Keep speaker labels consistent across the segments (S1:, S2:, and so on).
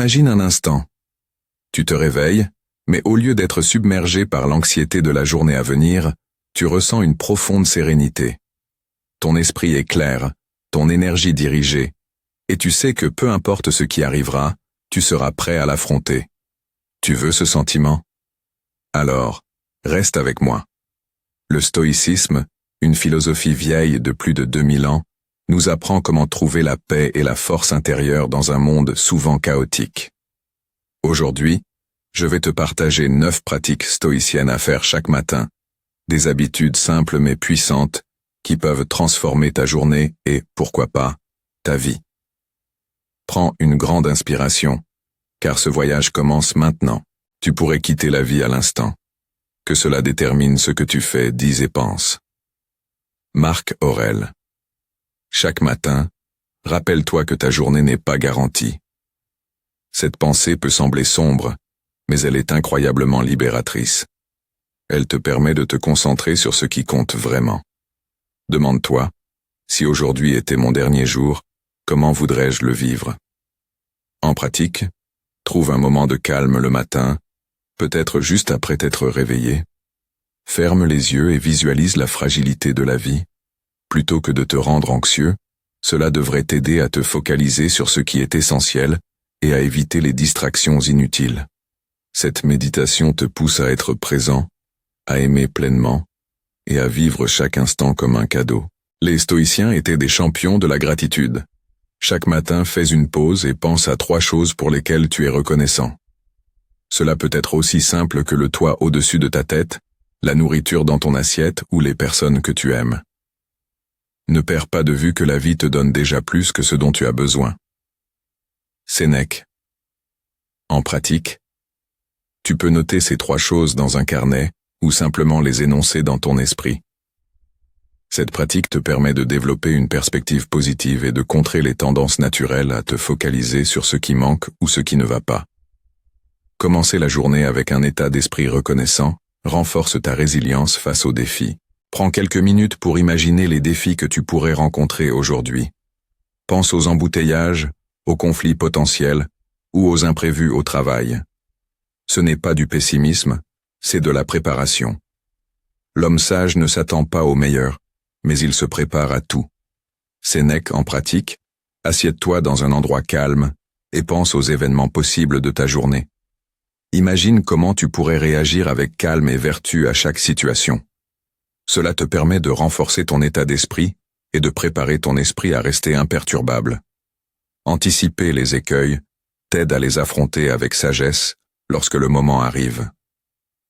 S1: Imagine un instant. Tu te réveilles, mais au lieu d'être submergé par l'anxiété de la journée à venir, tu ressens une profonde sérénité. Ton esprit est clair, ton énergie dirigée, et tu sais que peu importe ce qui arrivera, tu seras prêt à l'affronter. Tu veux ce sentiment? Alors, reste avec moi. Le stoïcisme, une philosophie vieille de plus de 2000 ans, nous apprend comment trouver la paix et la force intérieure dans un monde souvent chaotique. Aujourd'hui, je vais te partager 9 pratiques stoïciennes à faire chaque matin, des habitudes simples mais puissantes qui peuvent transformer ta journée et, pourquoi pas, ta vie. Prends une grande inspiration, car ce voyage commence maintenant. Tu pourrais quitter la vie à l'instant. Que cela détermine ce que tu fais, dis et penses. Marc Aurèle. Chaque matin, rappelle-toi que ta journée n'est pas garantie. Cette pensée peut sembler sombre, mais elle est incroyablement libératrice. Elle te permet de te concentrer sur ce qui compte vraiment. Demande-toi, si aujourd'hui était mon dernier jour, comment voudrais-je le vivre? En pratique, trouve un moment de calme le matin, peut-être juste après t'être réveillé. Ferme les yeux et visualise la fragilité de la vie. Plutôt que de te rendre anxieux, cela devrait t'aider à te focaliser sur ce qui est essentiel et à éviter les distractions inutiles. Cette méditation te pousse à être présent, à aimer pleinement et à vivre chaque instant comme un cadeau. Les stoïciens étaient des champions de la gratitude. Chaque matin, fais une pause et pense à 3 choses pour lesquelles tu es reconnaissant. Cela peut être aussi simple que le toit au-dessus de ta tête, la nourriture dans ton assiette ou les personnes que tu aimes. Ne perds pas de vue que la vie te donne déjà plus que ce dont tu as besoin. Sénèque. En pratique, tu peux noter ces 3 choses dans un carnet ou simplement les énoncer dans ton esprit. Cette pratique te permet de développer une perspective positive et de contrer les tendances naturelles à te focaliser sur ce qui manque ou ce qui ne va pas. Commencer la journée avec un état d'esprit reconnaissant renforce ta résilience face aux défis. Prends quelques minutes pour imaginer les défis que tu pourrais rencontrer aujourd'hui. Pense aux embouteillages, aux conflits potentiels ou aux imprévus au travail. Ce n'est pas du pessimisme, c'est de la préparation. L'homme sage ne s'attend pas au meilleur, mais il se prépare à tout. Sénèque en pratique, assieds-toi dans un endroit calme et pense aux événements possibles de ta journée. Imagine comment tu pourrais réagir avec calme et vertu à chaque situation. Cela te permet de renforcer ton état d'esprit et de préparer ton esprit à rester imperturbable. Anticiper les écueils t'aide à les affronter avec sagesse lorsque le moment arrive.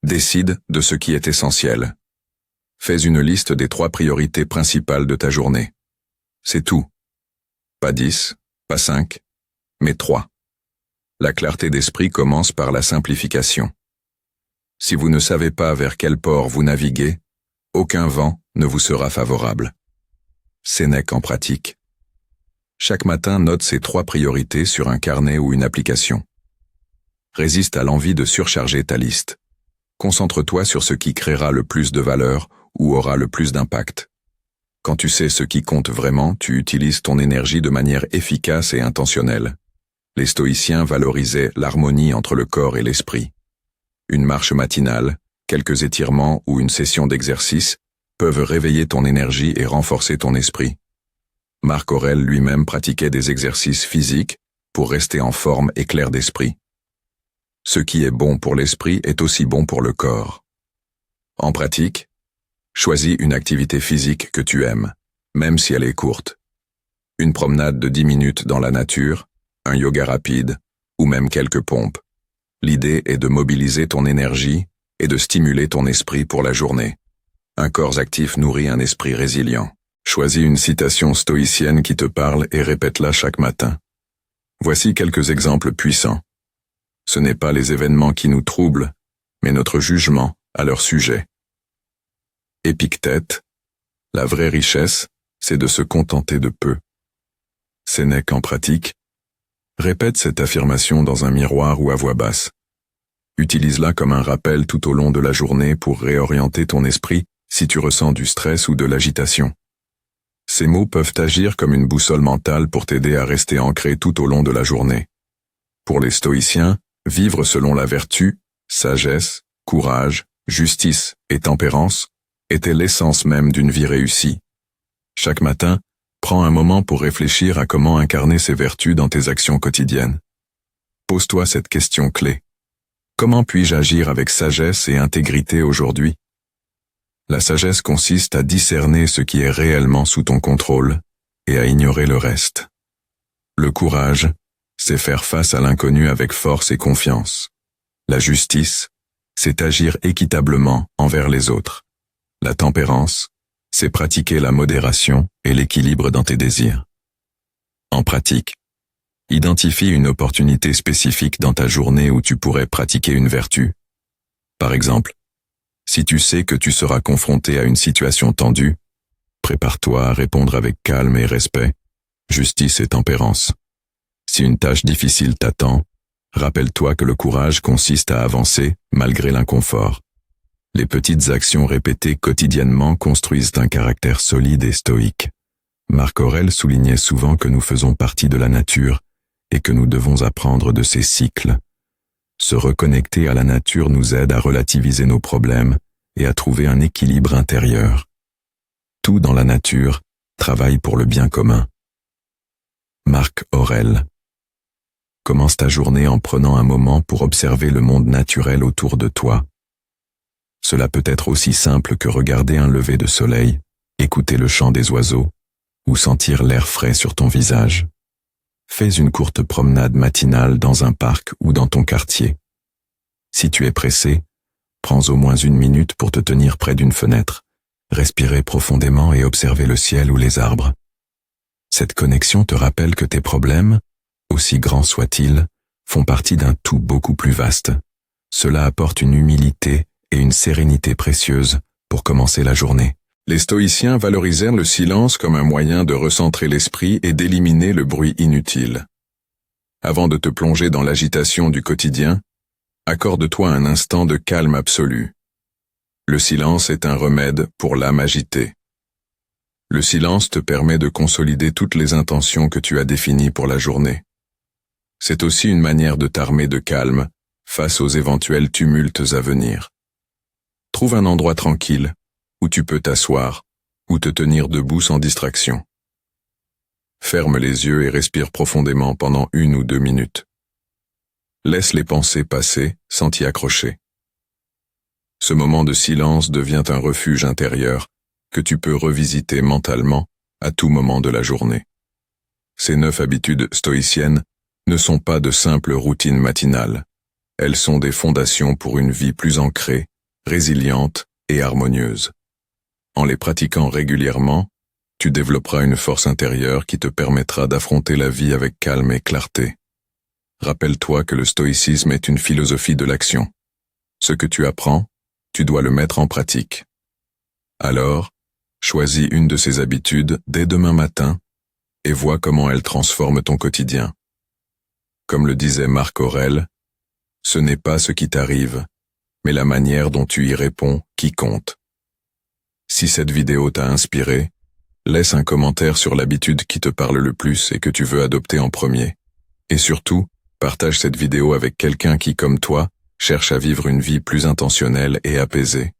S1: Décide de ce qui est essentiel. Fais une liste des 3 priorités principales de ta journée. C'est tout. Pas 10, pas 5, mais 3. La clarté d'esprit commence par la simplification. Si vous ne savez pas vers quel port vous naviguez, aucun vent ne vous sera favorable. Sénèque en pratique. Chaque matin, note ces 3 priorités sur un carnet ou une application. Résiste à l'envie de surcharger ta liste. Concentre-toi sur ce qui créera le plus de valeur ou aura le plus d'impact. Quand tu sais ce qui compte vraiment, tu utilises ton énergie de manière efficace et intentionnelle. Les stoïciens valorisaient l'harmonie entre le corps et l'esprit. Une marche matinale, quelques étirements ou une session d'exercice peuvent réveiller ton énergie et renforcer ton esprit. Marc Aurèle lui-même pratiquait des exercices physiques pour rester en forme et clair d'esprit. Ce qui est bon pour l'esprit est aussi bon pour le corps. En pratique, choisis une activité physique que tu aimes, même si elle est courte. Une promenade de 10 minutes dans la nature, un yoga rapide, ou même quelques pompes. L'idée est de mobiliser ton énergie et de stimuler ton esprit pour la journée. Un corps actif nourrit un esprit résilient. Choisis une citation stoïcienne qui te parle et répète-la chaque matin. Voici quelques exemples puissants. Ce n'est pas les événements qui nous troublent, mais notre jugement à leur sujet. Épictète, la vraie richesse, c'est de se contenter de peu. Sénèque en pratique, répète cette affirmation dans un miroir ou à voix basse. Utilise-la comme un rappel tout au long de la journée pour réorienter ton esprit si tu ressens du stress ou de l'agitation. Ces mots peuvent agir comme une boussole mentale pour t'aider à rester ancré tout au long de la journée. Pour les stoïciens, vivre selon la vertu, sagesse, courage, justice et tempérance était l'essence même d'une vie réussie. Chaque matin, prends un moment pour réfléchir à comment incarner ces vertus dans tes actions quotidiennes. Pose-toi cette question clé. Comment puis-je agir avec sagesse et intégrité aujourd'hui? La sagesse consiste à discerner ce qui est réellement sous ton contrôle et à ignorer le reste. Le courage, c'est faire face à l'inconnu avec force et confiance. La justice, c'est agir équitablement envers les autres. La tempérance, c'est pratiquer la modération et l'équilibre dans tes désirs. En pratique, identifie une opportunité spécifique dans ta journée où tu pourrais pratiquer une vertu. Par exemple, si tu sais que tu seras confronté à une situation tendue, prépare-toi à répondre avec calme et respect, justice et tempérance. Si une tâche difficile t'attend, rappelle-toi que le courage consiste à avancer malgré l'inconfort. Les petites actions répétées quotidiennement construisent un caractère solide et stoïque. Marc Aurèle soulignait souvent que nous faisons partie de la nature et que nous devons apprendre de ses cycles. Se reconnecter à la nature nous aide à relativiser nos problèmes et à trouver un équilibre intérieur. Tout dans la nature travaille pour le bien commun. Marc Aurèle. Commence ta journée en prenant un moment pour observer le monde naturel autour de toi. Cela peut être aussi simple que regarder un lever de soleil, écouter le chant des oiseaux ou sentir l'air frais sur ton visage. Fais une courte promenade matinale dans un parc ou dans ton quartier. Si tu es pressé, prends au moins 1 minute pour te tenir près d'une fenêtre, respirer profondément et observer le ciel ou les arbres. Cette connexion te rappelle que tes problèmes, aussi grands soient-ils, font partie d'un tout beaucoup plus vaste. Cela apporte une humilité et une sérénité précieuses pour commencer la journée. Les stoïciens valorisèrent le silence comme un moyen de recentrer l'esprit et d'éliminer le bruit inutile. Avant de te plonger dans l'agitation du quotidien, accorde-toi un instant de calme absolu. Le silence est un remède pour l'âme agitée. Le silence te permet de consolider toutes les intentions que tu as définies pour la journée. C'est aussi une manière de t'armer de calme face aux éventuels tumultes à venir. Trouve un endroit tranquille où tu peux t'asseoir ou te tenir debout sans distraction. Ferme les yeux et respire profondément pendant 1 ou 2 minutes. Laisse les pensées passer sans t'y accrocher. Ce moment de silence devient un refuge intérieur que tu peux revisiter mentalement à tout moment de la journée. Ces 9 habitudes stoïciennes ne sont pas de simples routines matinales. Elles sont des fondations pour une vie plus ancrée, résiliente et harmonieuse. En les pratiquant régulièrement, tu développeras une force intérieure qui te permettra d'affronter la vie avec calme et clarté. Rappelle-toi que le stoïcisme est une philosophie de l'action. Ce que tu apprends, tu dois le mettre en pratique. Alors, choisis une de ces habitudes dès demain matin et vois comment elle transforme ton quotidien. Comme le disait Marc Aurèle, ce n'est pas ce qui t'arrive, mais la manière dont tu y réponds qui compte. Si cette vidéo t'a inspiré, laisse un commentaire sur l'habitude qui te parle le plus et que tu veux adopter en premier. Et surtout, partage cette vidéo avec quelqu'un qui, comme toi, cherche à vivre une vie plus intentionnelle et apaisée.